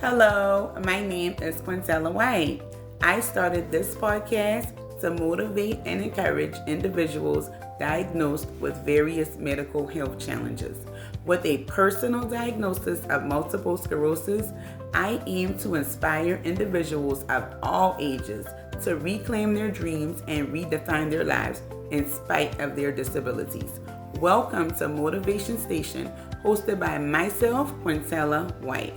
Hello, my name is Quintella White. I started this podcast to motivate and encourage individuals diagnosed with various medical health challenges. With a personal diagnosis of multiple sclerosis, I aim to inspire individuals of all ages to reclaim their dreams and redefine their lives in spite of their disabilities. Welcome to Motivation Station, hosted by myself, Quintella White.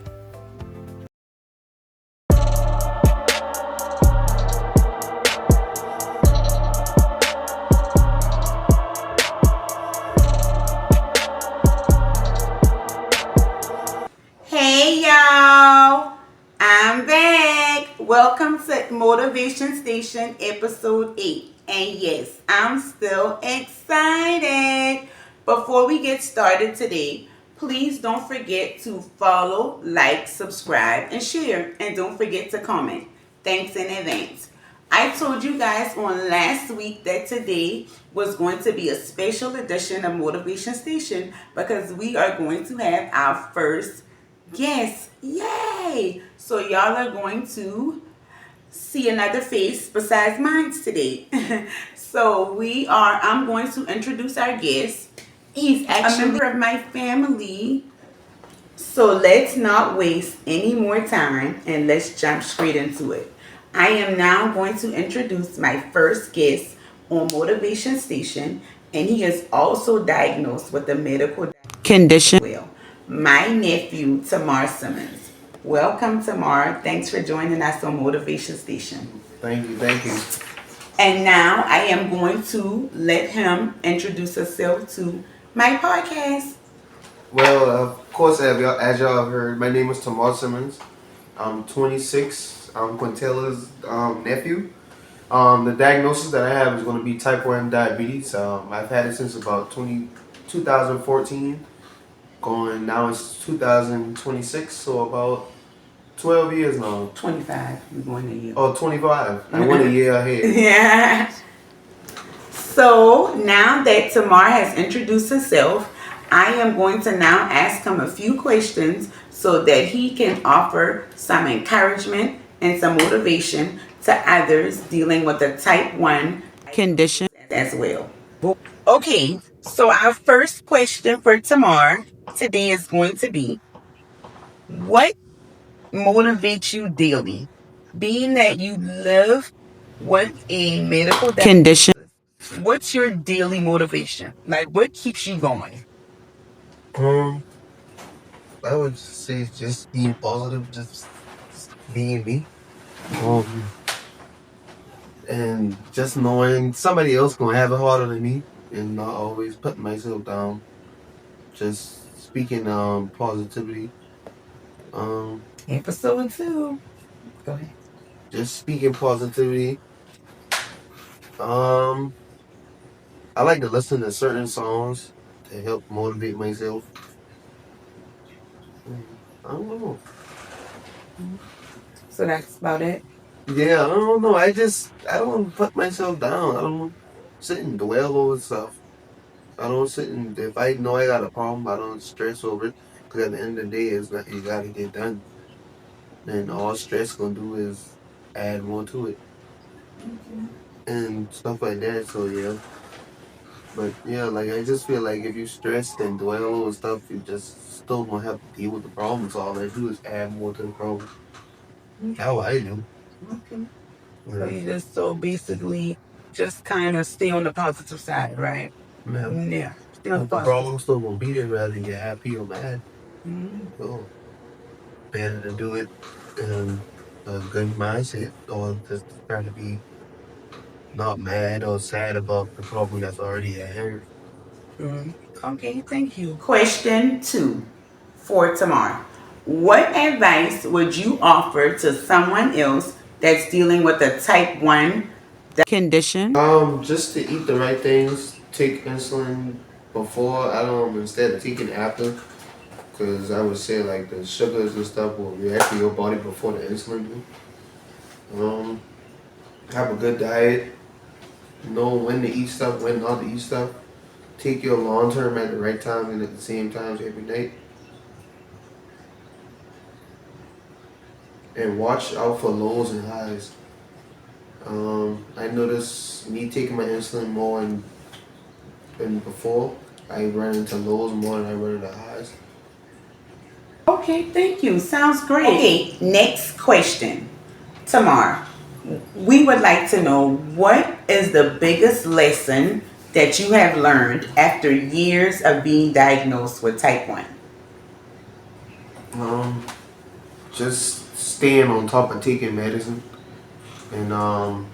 Hey y'all, I'm back. Welcome to Motivation Station episode 8. And yes, I'm still excited. Before we get started today, please don't forget to follow, like, subscribe, and share. And don't forget to comment. Thanks in advance. I told you guys on last week that today was going to be a special edition of Motivation Station because we are going to have our first guest. Yay! So y'all are going to see another face besides mine today. I'm going to introduce our guest. He's actually a member of my family. So let's not waste any more time and let's jump straight into it. I am now going to introduce my first guest on Motivation Station, and he is also diagnosed with a medical condition. Well, my nephew, Tamar Simmons. Welcome, Tamar. Thanks for joining us on Motivation Station. Thank you. And now I am going to let him introduce himself to my podcast. Well, of course, as y'all have heard, my name is Tamar Simmons. I'm 26. I'm Quintella's nephew. The diagnosis that I have is going to be type 1 diabetes. I've had it since about 2014. Going now it's 2026, so about 12 years now. 25. You're going a year. Oh, 25. I went a year ahead. Yeah. So now that Tamar has introduced himself, I am going to now ask him a few questions so that he can offer some encouragement and some motivation to others dealing with the type 1 condition as well. Okay, so our first question for Tamar today is going to be, what motivates you daily? Being that you live with a medical condition, what's your daily motivation? Like, what keeps you going? Um, I would say just being positive, just being me. Um, and just knowing somebody else gonna have it harder than me, and not always putting myself down. Just speaking positivity. Um, Episode 2. Go ahead. just speaking positivity. Um, I like to listen to certain songs to help motivate myself. I don't know. So that's about it. Yeah, I don't know. I don't put myself down. I don't sit and dwell over stuff. I don't sit and if I know I got a problem, I don't stress over it. Because at the end of the day, it's not you got to get done. And all stress gonna do is add more to it and stuff like that. So yeah, but yeah, like I just feel like if you stress and dwell over stuff, you just still gonna have to deal with the problems. All they do is add more to the problem. How I do. Okay. So Yeah. you so basically just kind of stay on the positive side, right? Yeah. Yeah. Stay on the The positive. problem's still gonna be there rather than get happy or mad. Mhm. So better to do it in a good mindset or just try to be not mad or sad about the problem that's already at hand. Okay, thank you. Question 2 for tomorrow. What advice would you offer to someone else that's dealing with a type 1 condition? Just to eat the right things, take insulin before, I don't, instead of taking after, because I would say like the sugars and stuff will react to your body before the insulin do. Have a good diet, know when to eat stuff, when not to eat stuff. Take your long term at the right time and at the same times every night. and watch out for lows and highs. I notice me taking my insulin more than before. I run into lows more than I run into highs. Okay, thank you. Sounds great. Okay, next question. Tamar, we would like to know what is the biggest lesson that you have learned after years of being diagnosed with type 1? Um, just staying on top of taking medicine and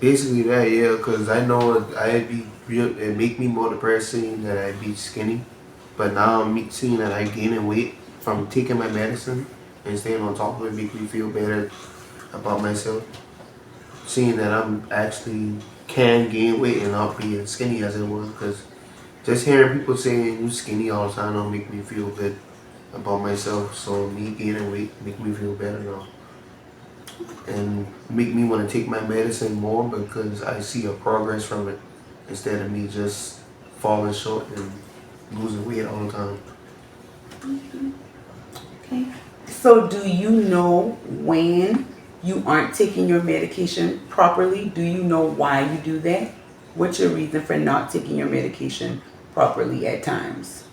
basically that, yeah, because I know I'd be real. It make me more depressed seeing that I'd be skinny, but now seeing that I gaining weight from taking my medicine and staying on top of it make me feel better about myself. Seeing that I'm actually can gain weight and not be as skinny as I was, because just hearing people saying you skinny all the time don't make me feel good about myself. So me gaining weight make me feel better now and make me want to take my medicine more because I see a progress from it instead of me just falling short and losing weight all the time. Okay. So, do you know when you aren't taking your medication properly? Do you know why you do that? What's your reason for not taking your medication properly at times?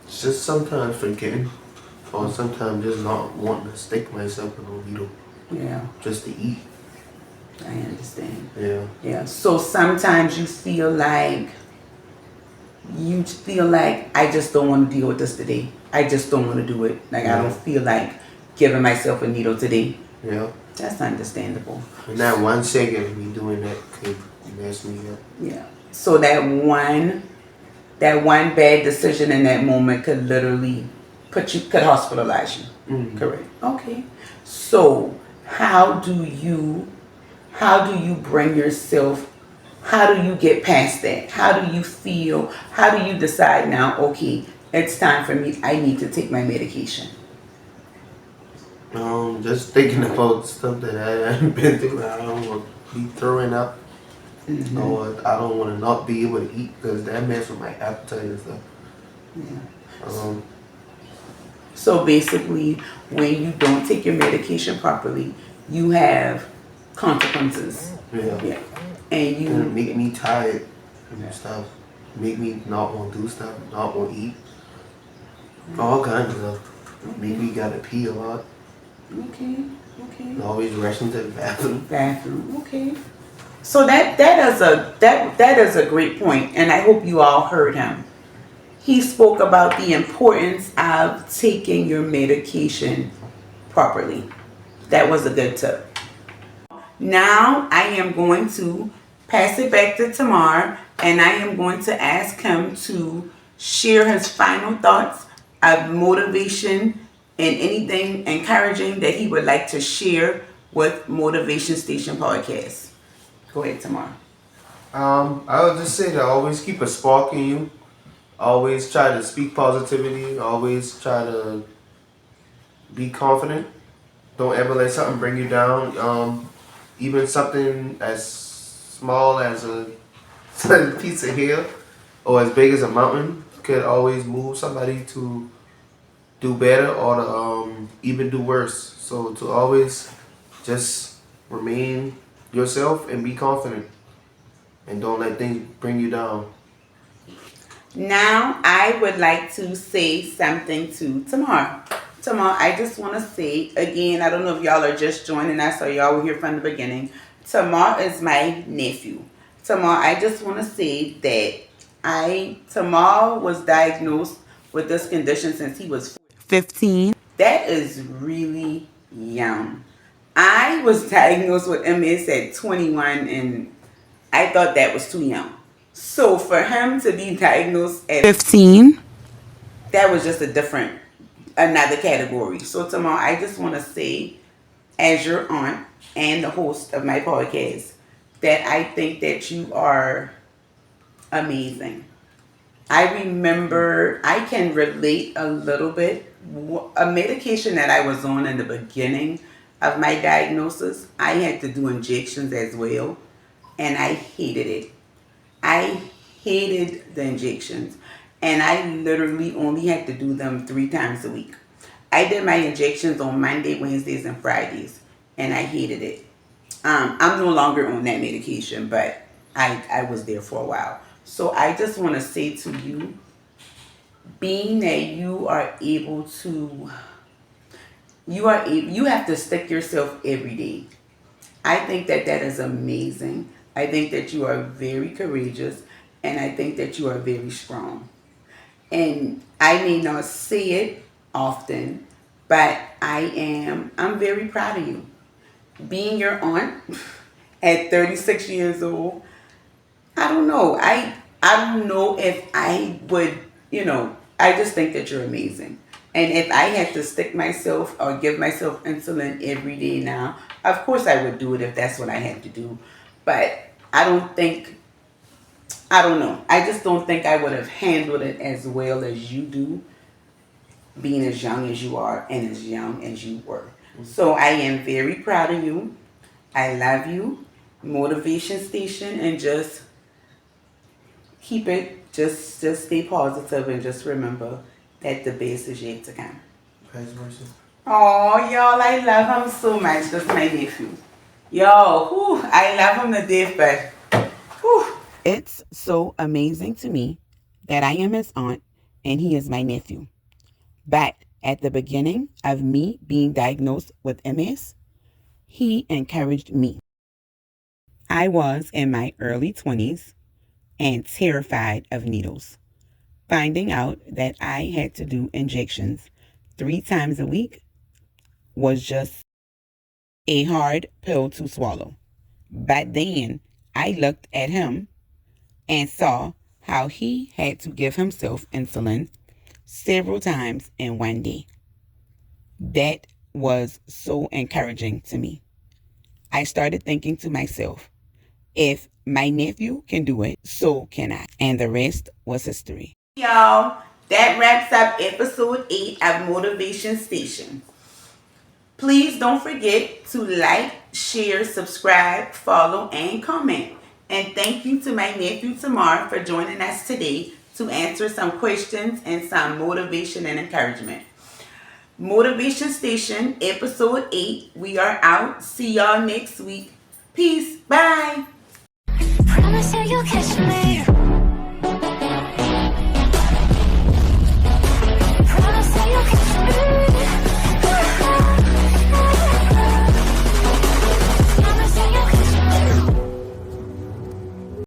It's just sometimes forgetting or sometimes just not wanting to stick myself in a needle Yeah, just to eat. I understand. Yeah. Yeah. So sometimes you feel like I just don't want to deal with this today. I just don't want to do it. Like I don't Yeah. feel like giving myself a needle today. Yeah. That's understandable. And that 1 second of me doing that could mess me up. Yeah. So that one bad decision in that moment could literally could hospitalize you. Mm. Correct. Okay. So how do you bring yourself, how do you get past that? How do you feel? How do you decide now, okay, it's time for me, I need to take my medication? Just thinking about stuff that I haven't been through. I don't want to be throwing up, Hmm. or I don't want to not be able to eat because that mess with my appetite and stuff. Yeah. Um, So basically, when you don't take your medication properly, you have consequences. yeah, Yeah. And and it make you, me tired and stuff. Make me not want to do stuff, not want to eat, all kinds of stuff. Make me gotta pee a lot. okay, okay. Always rushing to the bathroom. Bathroom, okay. So that is a great point, and I hope you all heard him. He spoke about the importance of taking your medication properly. That was a good tip. Now I am going to pass it back to Tamar, and I am going to ask him to share his final thoughts of motivation and anything encouraging that he would like to share with Motivation Station Podcast. Go ahead, Tamar. I would just say to always keep a spark in you. Always try to speak positivity. Always try to be confident. Don't ever let something bring you down. Even something as small as a piece of hair or as big as a mountain could always move somebody to do better or to even do worse. So to always just remain yourself and be confident and don't let things bring you down. Now, I would like to say something to Tamar. Tamar, I just want to say again, I don't know if y'all are just joining us or y'all were here from the beginning. Tamar is my nephew. Tamar, I just want to say that Tamar was diagnosed with this condition since he was 15. That is really young. I was diagnosed with MS at 21, and I thought that was too young. So for him to be diagnosed at 15, that was just another category. So Tamar, I just want to say, as your aunt and the host of my podcast, that I think that you are amazing. I remember, I can relate a little bit. A medication that I was on in the beginning of my diagnosis, I had to do injections as well, and I hated it. I hated the injections, and I literally only had to do them 3 times a week. I did my injections on Monday, Wednesdays, and Fridays, and I hated it. I'm no longer on that medication, but I was there for a while. So I just want to say to you, being that you are able to, you have to stick yourself every day. I think that that is amazing. I think that you are very courageous, and I think that you are very strong. And I may not say it often, but I'm very proud of you. Being your aunt at 36 years old, I don't know. I don't know if I would, I just think that you're amazing. And if I had to stick myself or give myself insulin every day now, of course I would do it if that's what I had to do. But I don't think, I don't know. I just don't think I would have handled it as well as you do, being as young as you are and as young as you were. So I am very proud of you. I love you. Motivation Station, and just keep it, just stay positive, and just remember that the best is yet to come. Vice versa. Oh, y'all, I love him so much. That's my nephew. Yo, whew, I love him to death, but whew. It's so amazing to me that I am his aunt and he is my nephew. But at the beginning of me being diagnosed with MS, he encouraged me. I was in my early 20s and terrified of needles. Finding out that I had to do injections 3 times a week was just a hard pill to swallow. But then I looked at him and saw how he had to give himself insulin several times in one day. That was so encouraging to me. I started thinking to myself, if my nephew can do it, so can I. And the rest was history. Y'all, that wraps up episode 8 of Motivation Station. Please don't forget to like, share, subscribe, follow, and comment. And thank you to my nephew Tamar for joining us today to answer some questions and some motivation and encouragement. Motivation Station, episode 8. We are out. See y'all next week. Peace. Bye. Promise you you'll catch me.